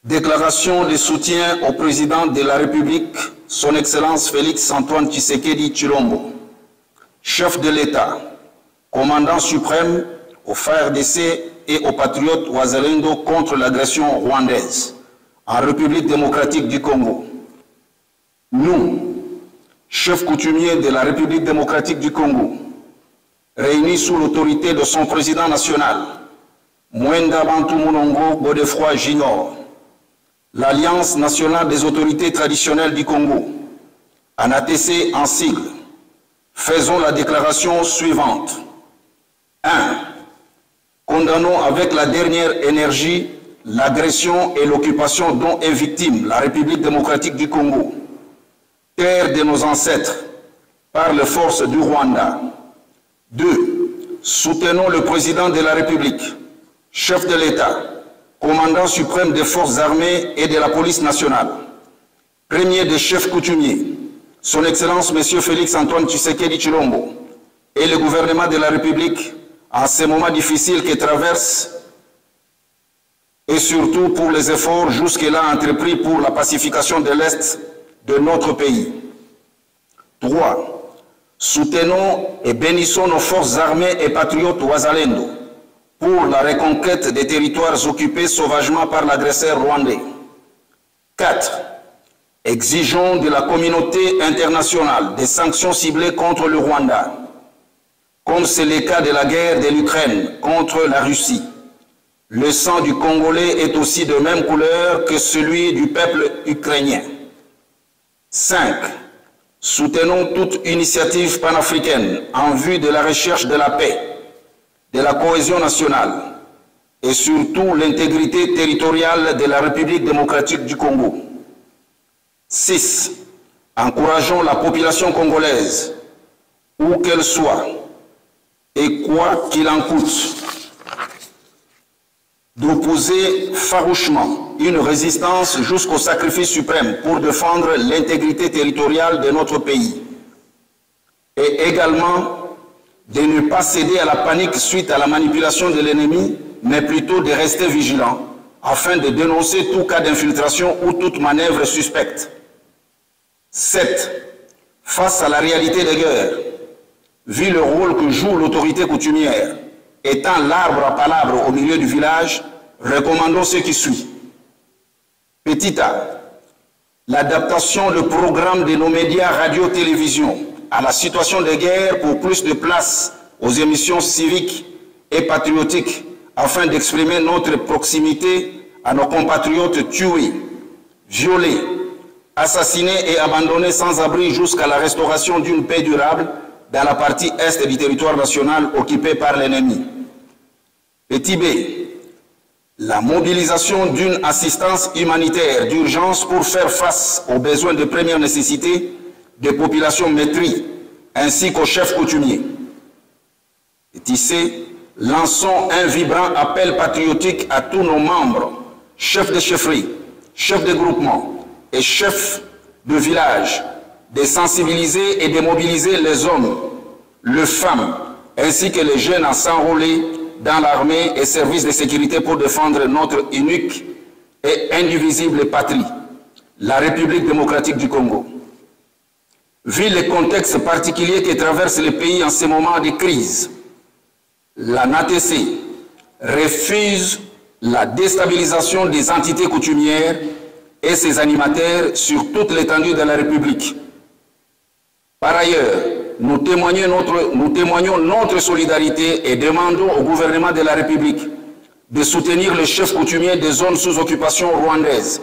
Déclaration de soutien au président de la République, son Excellence Félix Antoine Tshisekedi Tshilombo, chef de l'État, commandant suprême aux FARDC et aux patriotes Wazalendo contre l'agression rwandaise en République démocratique du Congo. Nous, chefs coutumiers de la République démocratique du Congo, réunis sous l'autorité de son président national, Mwenda Bantu Mulongo Godefroy Junior, l'Alliance nationale des autorités traditionnelles du Congo, ANATC en sigle, faisons la déclaration suivante. 1. Condamnons avec la dernière énergie l'agression et l'occupation dont est victime la République démocratique du Congo, terre de nos ancêtres, par les forces du Rwanda. 2. Soutenons le président de la République, chef de l'État, commandant suprême des forces armées et de la police nationale, premier des chefs coutumiers, son Excellence M. Félix Antoine Tshisekedi Tshilombo et le gouvernement de la République en ces moments difficiles que traverse et surtout pour les efforts jusque-là entrepris pour la pacification de l'Est de notre pays. 3. Soutenons et bénissons nos forces armées et patriotes Wazalendo pour la reconquête des territoires occupés sauvagement par l'agresseur rwandais. 4. Exigeons de la communauté internationale des sanctions ciblées contre le Rwanda, comme c'est le cas de la guerre de l'Ukraine contre la Russie. Le sang du Congolais est aussi de même couleur que celui du peuple ukrainien. 5. Soutenons toute initiative panafricaine en vue de la recherche de la paix, de la cohésion nationale et surtout l'intégrité territoriale de la République démocratique du Congo. 6. Encourageons la population congolaise, où qu'elle soit, et quoi qu'il en coûte, d'opposer farouchement une résistance jusqu'au sacrifice suprême pour défendre l'intégrité territoriale de notre pays, et également de ne pas céder à la panique suite à la manipulation de l'ennemi, mais plutôt de rester vigilant afin de dénoncer tout cas d'infiltration ou toute manœuvre suspecte. 7. Face à la réalité des guerres, vu le rôle que joue l'autorité coutumière, étant l'arbre à palabres au milieu du village, recommandons ce qui suit. Petit a, l'adaptation de programmes de nos médias radio-télévision à la situation de guerre pour plus de place aux émissions civiques et patriotiques afin d'exprimer notre proximité à nos compatriotes tués, violés, assassinés et abandonnés sans abri jusqu'à la restauration d'une paix durable dans la partie est du territoire national occupé par l'ennemi. Petit b, la mobilisation d'une assistance humanitaire d'urgence pour faire face aux besoins de première nécessité des populations maîtrisées ainsi qu'aux chefs coutumiers. Petit c, lançons un vibrant appel patriotique à tous nos membres, chefs de chefferie, chefs de groupement et chefs de village, de sensibiliser et de mobiliser les hommes, les femmes, ainsi que les jeunes à s'enrôler dans l'armée et services de sécurité pour défendre notre unique et indivisible patrie, la République démocratique du Congo. Vu le contexte particulier que traverse le pays en ce moment de crise, la NATC refuse la déstabilisation des entités coutumières et ses animateurs sur toute l'étendue de la République. Par ailleurs, nous témoignons notre solidarité et demandons au gouvernement de la République de soutenir les chefs coutumiers des zones sous occupation rwandaise.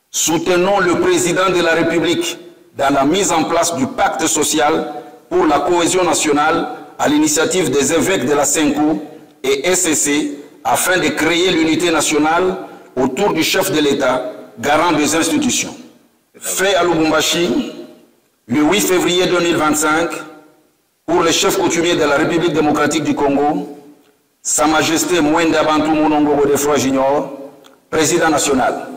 Soutenons le président de la République dans la mise en place du pacte social pour la cohésion nationale à l'initiative des évêques de la Senkou et SCC afin de créer l'unité nationale autour du chef de l'État, garant des institutions. Fait à Lubumbashi, le 8 février 2025, pour les chefs coutumiers de la République démocratique du Congo, Sa Majesté Mwenda Bantu Mulongo Godefroy Junior, président national.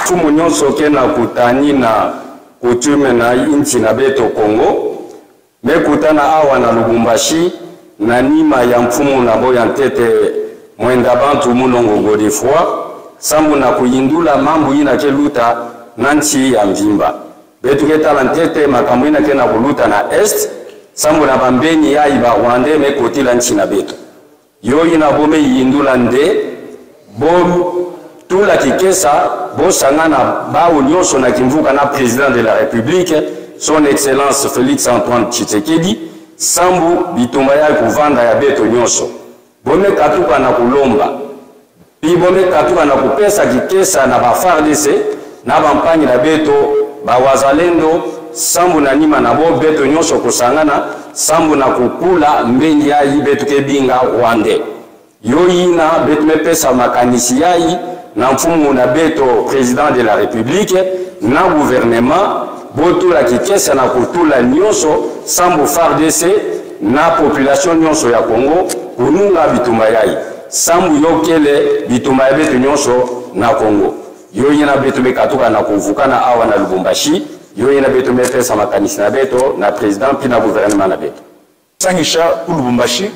Fumu nyonso kena kutani na kutume na inchi na beto Kongo, mekutana awa na Lubumbashi na nima ya mfumu na boya ntete mwenda bantu Munongo Godefroy sambu na kuyindula mambo ina keluta nanchi ya mvimba betu ketala ntete makambo ina kena kuluta na est sambu na bambeni ya iba Rwanda mekotila nchi na betu yo ina bome yindula nde bom tula kikesa bo sangana bao nyonso na kimvuka na président de la République son excellence Félix Antoine Tshisekedi sambu bitumba ya kuvanda ya beto nyonso bome katuka na kulomba pi bome katuka na kupesa kikesa na ba FARDC na bampanyi na beto ba wazalendo sambu na nima na bo beto nyonso kusangana sambu na kukula mbengi ya beto kebinga Rwanda yo ina beto mepesa makanisi yai na mfumu na beto président de la République na gouvernement botula kikesa na kutula nyonso sambu FARDC na population nyonso ya Congo kununga bitumba yai sambu yokele bitumba ya beto nyonso na Congo yo ina beto mekatuka na kuvukana awa na Lubumbashi yo ina beto mepesa makanisi na beto na président puis na gouvernement na beto sangisha ku Lubumbashi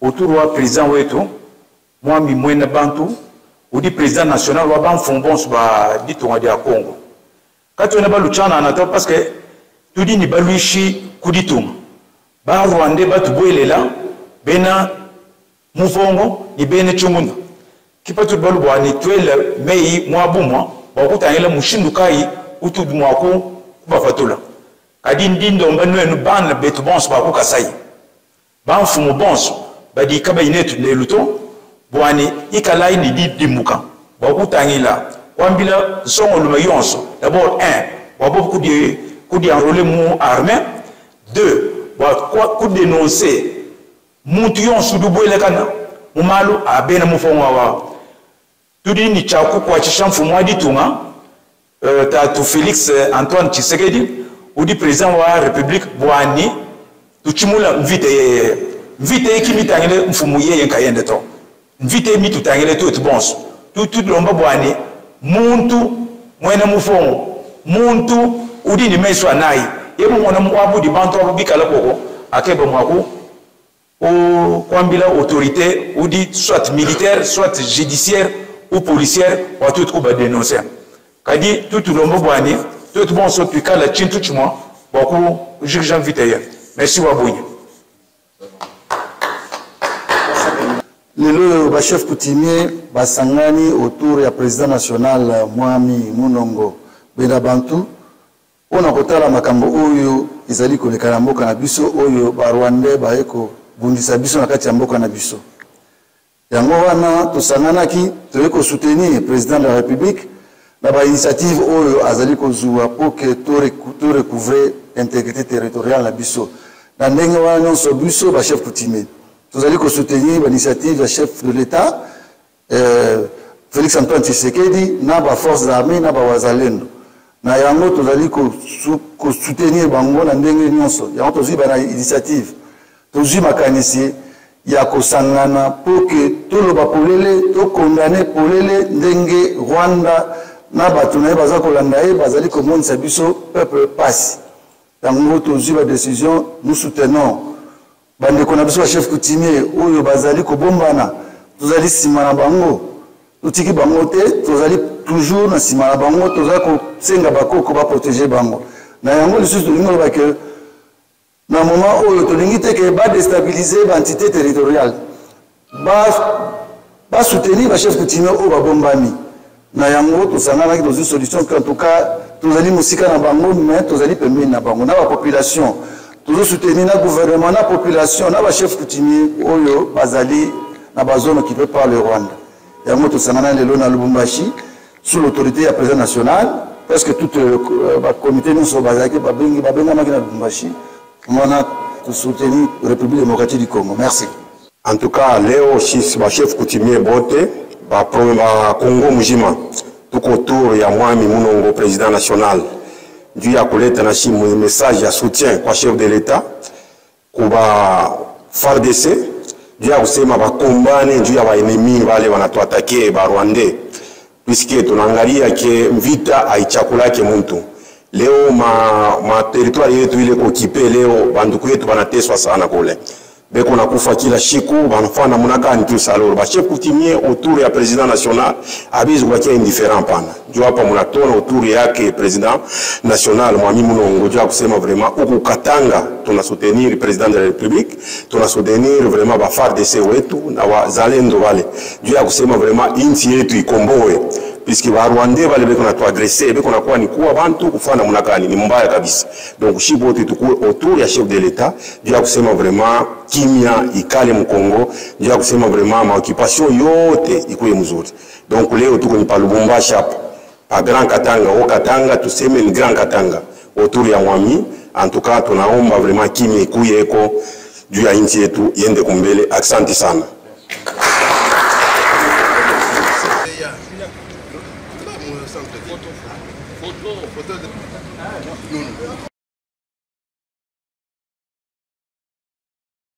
autour wa président wetu Mwami Mwenda Bantu udi président national wa banfumbons ba ditonga dia Congo kati wena baluchana anata parce que tudi ni baluishi kuditunga ba Rwanda batu boelela bena mufongo ni bene chumunda kipatu balubwa ni twele mei mwabumwa bakutangela mushindu kai utudu mwako kubafatula kadi ndindo mbanwenu ban betu bons ba kukasai banfumu bons badi kaba inetu leluto bwani ikalai ni dimuka bakutangila kwambila songo luma yonso d'abord wabo kudi enrôler mu armée 2 wa dénoncer muntu yonso dubwele kana mumalu abena mufongo wa tudi ni chaku kwa chishamfu mwadi tunga tatu Félix Antoine Tshisekedi udi président wa République bwani tuchimula mvite kimitangile mfumu yeye nkayende to mvite mitu tangile tu bonso tu lomba bwani muntu mwene mufongo muntu udi ni meswa nai yebo mwana mwabudi bantu abubikala koko akeba mwaku o kwambila autorité udi soit militaire soit judiciaire ou policière ou tout kuba dénoncer kadi tout lomba bwani tout bonso tukala chintu chimwa boku Jean Viteye merci wabunyi lelo ba chef coutumier basangani autour ya président national Mwami Munongo Benda Bantu ona kotala makambo oyo izali kolekana mboka na biso oyo ba Rwanda baeko bundisa biso na kati ya mboka na biso yango wana tosanganaki toyeko soutenir président de la République na ba initiative oyo azali kozua pour que to recouvrer intégrité territoriale na biso na ndenge wana nyonso biso ba chef coutumier nous allons soutenir l'initiative du chef de l'État, Félix Antoine Tshisekedi, na ba forces armées, na ba wazalendo. Na yango nous allons soutenir bango na ndenge nyonso. Yango tozi ba initiative. Tozi makanisi ya kosangana pour que tout le bapolele to condamner polele ndenge Rwanda na batu na baza kolanda e bazali komonisa biso peuple passe. Yango tozi ba décision nous soutenons. Bande kona biso chef coutumier oyo bazali ko bombana tozali simana bango tutiki bango te tozali toujours na simana bango tozali ko senga bakoko ba protéger bango na yango lisusu tolingo ba que na moment oyo tolingi te ke ba déstabiliser ba entité territoriale ba soutenir ba chef coutumier oyo ba bombani na yango tosangana ki dans solution en tout cas tozali musika na bango mais tozali pembeni na bango na ba population toujours soutenir le gouvernement, la population, la chef coutumier, Oyo, Bazali, la zone occupée par le Rwanda. Il y a un autre Sanana Lelo na Lubumbashi, sous l'autorité à président national, parce que tout le comité nous sont basés, Babenga Magina Lubumbashi, on a soutenu la République démocratique du Congo. Merci. En tout cas, Léo, chef coutumier Bote, Congo Mujima, tout autour, il y a Mwami Munongo, président national. Dû à collecter un message de soutien au chef de l'État, au FARDC, dû à combattre, dû à l'ennemi, qui va attaquer les Rwandais, puisque ton angalia qui est vita à Ichakula qui est monté. Léo, ma territoire est occupé, Léo, Bandoukou est banate 60 à Colin. beko nakufa kila shiku banafana munagani tu saloro ba chef coutumier autour ya président national abizu kwa indifférent pana ndio hapa munatona autour yake président national Mwami Munongo ndio kusema vraiment huku Katanga tuna soutenir président de la république tuna soutenir vraiment ba FARDC wetu na wazalendo wale ndio kusema vraiment inchi yetu ikomboe puisque ba Rwandais wale beko na tu agresser beko na kwa ni kuwa bantu kufana munagani ni mbaya kabisa donc shibo tukue autour ya chef de l'état ndio kusema vraiment kimia ikale mkongo ndio kusema vraiment maoccupation yote ikuye mzuri donc leo tuko ni pa Lubumbashi hapa pa Grand Katanga au Katanga tuseme ni Grand Katanga autour ya Mwami en tout cas tunaomba vraiment kimia ikuye eko juu ya nchi yetu iende kumbele. Asante sana. Photo.